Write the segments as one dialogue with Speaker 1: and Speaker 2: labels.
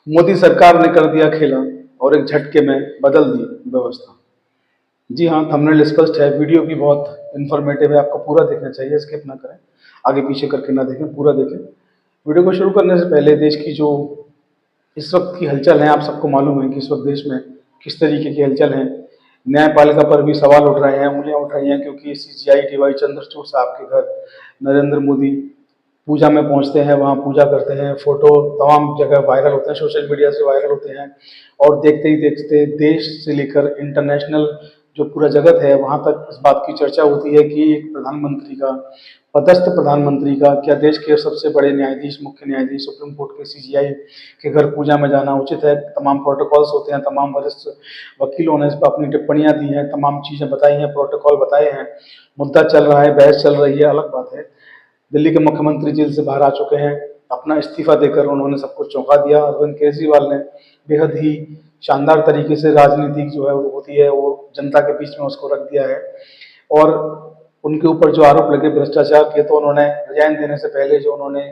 Speaker 1: मोदी सरकार ने कर दिया खेला और एक झटके में बदल दी व्यवस्था। जी हाँ, थंबनेल स्पष्ट है, वीडियो भी बहुत इन्फॉर्मेटिव है, आपको पूरा देखना चाहिए, स्किप ना करें, आगे पीछे करके ना देखें, पूरा देखें। वीडियो को शुरू करने से पहले देश की जो इस वक्त की हलचल है, आप सबको मालूम है कि इस वक्त देश में किस तरीके की हलचल है। न्यायपालिका पर भी सवाल उठ रहे हैं, उंगलियां उठ रही हैं, क्योंकि सीजीआई टीवाई चंद्रचूड़ साहब के घर नरेंद्र मोदी पूजा में पहुंचते हैं, वहां पूजा करते हैं, फोटो तमाम जगह वायरल होते हैं, सोशल मीडिया से वायरल होते हैं। और देखते ही देखते देश से लेकर इंटरनेशनल जो पूरा जगत है वहां तक इस बात की चर्चा होती है कि एक प्रधानमंत्री का, पदस्थ प्रधानमंत्री का, क्या देश के सबसे बड़े न्यायाधीश, मुख्य न्यायाधीश, सुप्रीम कोर्ट के सीजीआई के घर पूजा में जाना उचित है। तमाम प्रोटोकॉल्स होते हैं, तमाम वरिष्ठ वकीलों ने इस पर अपनी टिप्पणियां दी हैं, तमाम चीजें बताई हैं, प्रोटोकॉल बताए हैं, मुद्दा चल रहा है, बहस चल रही है, अलग बात है। दिल्ली के मुख्यमंत्री जेल से बाहर आ चुके हैं, अपना इस्तीफा देकर उन्होंने सबको चौंका दिया। अरविंद केजरीवाल ने बेहद ही शानदार तरीके से राजनीति जो है वो होती है वो जनता के बीच में उसको रख दिया है। और उनके ऊपर जो आरोप लगे भ्रष्टाचार के, तो उन्होंने रिजाइन देने से पहले जो उन्होंने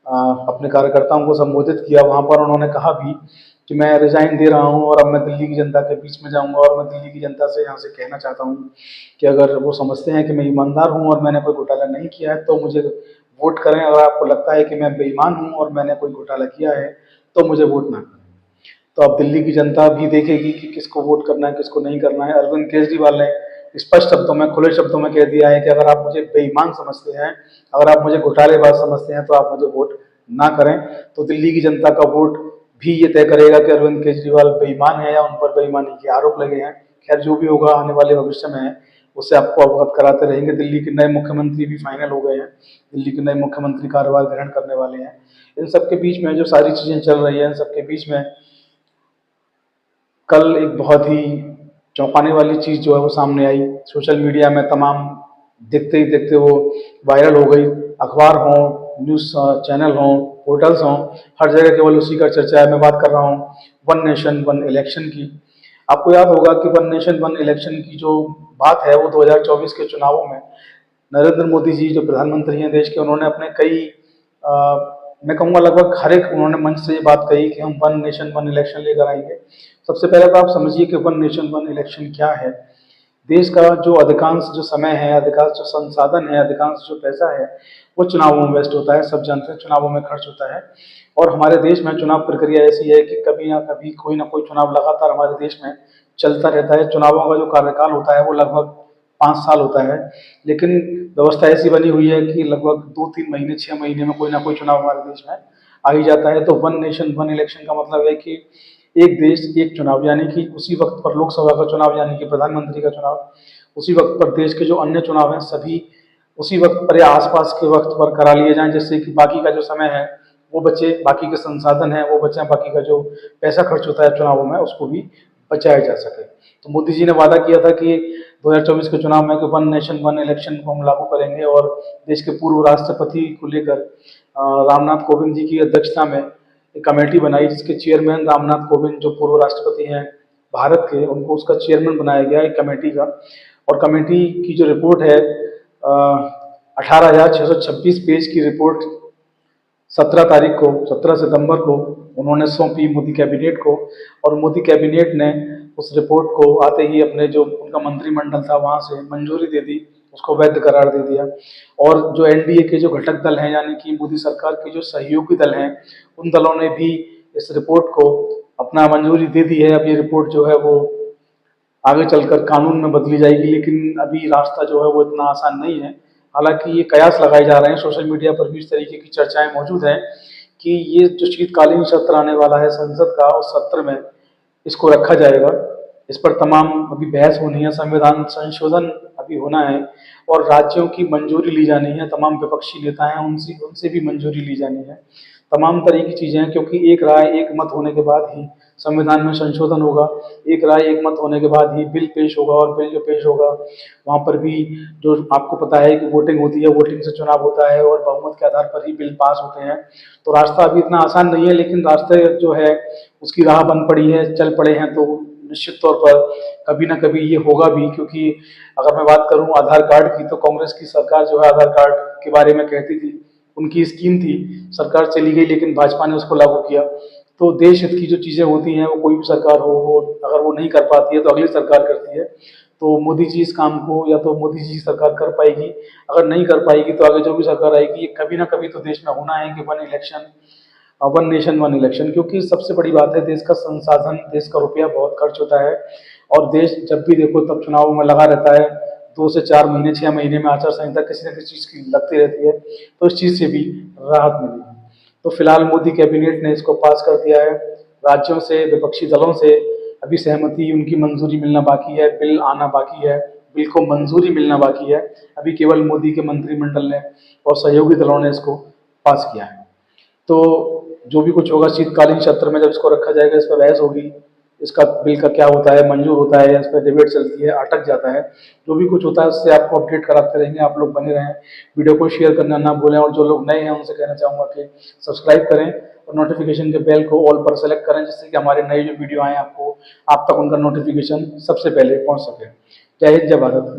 Speaker 1: अपने कार्यकर्ताओं को संबोधित किया, वहां पर उन्होंने कहा भी कि मैं रिजाइन दे रहा हूं और अब मैं दिल्ली की जनता के बीच में जाऊंगा और मैं दिल्ली की जनता से यहाँ से कहना चाहता हूँ कि अगर वो समझते हैं कि मैं ईमानदार हूँ और मैंने कोई घोटाला नहीं किया है तो मुझे वोट करें। अगर आपको लगता है कि मैं बेईमान हूँ और मैंने कोई घोटाला किया है तो मुझे वोट ना करें। तो अब दिल्ली की जनता भी देखेगी कि किसको वोट करना है, किसको नहीं करना है। अरविंद केजरीवाल ने स्पष्ट शब्दों में, खुले शब्दों में कह दिया है कि अगर आप मुझे बेईमान समझते हैं, अगर आप मुझे घोटालेबाज समझते हैं तो आप मुझे वोट ना करें। तो दिल्ली की जनता का वोट भी ये तय करेगा कि अरविंद केजरीवाल बेईमान है या उन पर बेईमानी के आरोप लगे हैं। खैर, जो भी होगा आने वाले भविष्य में है, उससे आपको अवगत कराते रहेंगे। दिल्ली के नए मुख्यमंत्री भी फाइनल हो गए हैं, दिल्ली के नए मुख्यमंत्री कार्यभार ग्रहण करने वाले हैं। इन सबके बीच में जो सारी चीजें चल रही है, इन सबके बीच में कल एक बहुत ही चौंकाने वाली चीज जो है वो सामने आई। सोशल मीडिया में तमाम देखते ही देखते वो वायरल हो गई। अखबार हो, न्यूज चैनल हो, पोर्टल्स हो, हर जगह केवल उसी का चर्चा है। मैं बात कर रहा हूँ वन नेशन वन इलेक्शन की। आपको याद होगा कि वन नेशन वन इलेक्शन की जो बात है वो 2024 के चुनावों में नरेंद्र मोदी जी जो प्रधानमंत्री हैं देश के, उन्होंने अपने कई मैं कहूँगा लगभग हर एक उन्होंने मंच से ये बात कही कि हम वन नेशन वन इलेक्शन लेकर आएंगे। सबसे पहले तो आप समझिए कि वन नेशन वन इलेक्शन क्या है। देश का जो अधिकांश जो समय है, अधिकांश जो संसाधन है, अधिकांश जो पैसा है, वो चुनावों में वेस्ट होता है। सब जानते हैं चुनावों में खर्च होता है। और हमारे देश में चुनाव प्रक्रिया ऐसी है कि कभी ना कभी कोई ना कोई चुनाव लगातार हमारे देश में चलता रहता है। चुनावों का जो कार्यकाल होता है वो लगभग 5 साल होता है, लेकिन व्यवस्था ऐसी बनी हुई है कि लगभग 2-3 महीने, 6 महीने में कोई ना कोई चुनाव हमारे देश में आ ही जाता है। तो वन नेशन वन इलेक्शन का मतलब है कि एक देश एक चुनाव, यानी कि उसी वक्त पर लोकसभा का चुनाव यानी कि प्रधानमंत्री का चुनाव, उसी वक्त पर देश के जो अन्य चुनाव हैं सभी उसी वक्त पर या आसपास के वक्त पर करा लिए जाएं, जिससे कि बाकी का जो समय है वो बचे, बाकी के संसाधन है वो बचे, बाकी का जो पैसा खर्च होता है चुनावों में उसको भी बचाया जा सके। तो मोदी जी ने वादा किया था कि 2024 के चुनाव में वन नेशन वन इलेक्शन को हम लागू करेंगे और देश के पूर्व राष्ट्रपति को लेकर रामनाथ कोविंद जी की अध्यक्षता में एक कमेटी बनाई, जिसके चेयरमैन रामनाथ कोविंद जो पूर्व राष्ट्रपति हैं भारत के, उनको उसका चेयरमैन बनाया गया एक कमेटी का। और कमेटी की जो रिपोर्ट है 18,626 पेज की रिपोर्ट 17 सितंबर को उन्होंने सौंपी मोदी कैबिनेट को। और मोदी कैबिनेट ने उस रिपोर्ट को आते ही अपने जो उनका मंत्रिमंडल था वहां से मंजूरी दे दी, उसको वैध करार दे दिया। और जो एनडीए के जो घटक दल हैं यानी कि मोदी सरकार के जो सहयोगी दल हैं, उन दलों ने भी इस रिपोर्ट को अपना मंजूरी दे दी है। अब ये रिपोर्ट जो है वो आगे चलकर कानून में बदली जाएगी, लेकिन अभी रास्ता जो है वो इतना आसान नहीं है। हालांकि ये कयास लगाए जा रहे हैं, सोशल मीडिया पर भी इस तरीके की चर्चाएं मौजूद हैं कि ये जो शीतकालीन सत्र आने वाला है संसद का, उस सत्र में इसको रखा जाएगा। इस पर तमाम अभी बहस होनी है, संविधान संशोधन अभी होना है और राज्यों की मंजूरी ली जानी है। तमाम विपक्षी नेता हैं उनसे उनसे भी मंजूरी ली जानी है। तमाम तरह की चीजें हैं, क्योंकि एक राय एक मत होने के बाद ही संविधान में संशोधन होगा, एक राय एक मत होने के बाद ही बिल पेश होगा। और बिल जो पेश होगा वहां पर भी जो आपको पता है कि वोटिंग होती है, वोटिंग से चुनाव होता है और बहुमत के आधार पर ही बिल पास होते हैं। तो रास्ता अभी इतना आसान नहीं है, लेकिन रास्ते जो है उसकी राह बन पड़ी है, चल पड़े हैं। तो निश्चित तौर पर कभी ना कभी ये होगा भी, क्योंकि अगर मैं बात करूं आधार कार्ड की, तो कांग्रेस की सरकार जो है आधार कार्ड के बारे में कहती थी, उनकी स्कीम थी, सरकार चली गई लेकिन भाजपा ने उसको लागू किया। तो देश हित की जो चीज़ें होती हैं वो कोई भी सरकार हो अगर वो नहीं कर पाती है तो अगली सरकार करती है। तो मोदी जी इस काम को या तो मोदी जी सरकार कर पाएगी, अगर नहीं कर पाएगी तो आगे जो भी सरकार आएगी ये कभी ना कभी तो देश में होना है कि वन नेशन वन इलेक्शन, क्योंकि सबसे बड़ी बात है देश का संसाधन, देश का रुपया बहुत खर्च होता है और देश जब भी देखो तब चुनाव में लगा रहता है। 2 से 4 महीने 6 महीने में आचार संहिता किसी न किसी चीज़ की लगती रहती है, तो इस चीज़ से भी राहत मिलेगी। तो फिलहाल मोदी कैबिनेट ने इसको पास कर दिया है। राज्यों से, विपक्षी दलों से अभी सहमति, उनकी मंजूरी मिलना बाकी है, बिल आना बाकी है, बिल को मंजूरी मिलना बाकी है। अभी केवल मोदी के मंत्रिमंडल ने और सहयोगी दलों ने इसको पास किया है। तो जो भी कुछ होगा शीतकालीन सत्र में जब इसको रखा जाएगा, इस पर बहस होगी, इसका बिल का क्या होता है, मंजूर होता है या इस पर डिबेट चलती है, अटक जाता है। जो भी कुछ होता है उससे आपको अपडेट कराते रहेंगे। आप लोग बने रहें, वीडियो को शेयर करना ना भूलें और जो लोग नए हैं उनसे कहना चाहूँगा कि सब्सक्राइब करें और नोटिफिकेशन के बेल को ऑल पर सेलेक्ट करें, जिससे कि हमारे नए जो वीडियो आए आपको आप तक उनका नोटिफिकेशन सबसे पहले पहुँच सके। जय हिंद, जय भारत।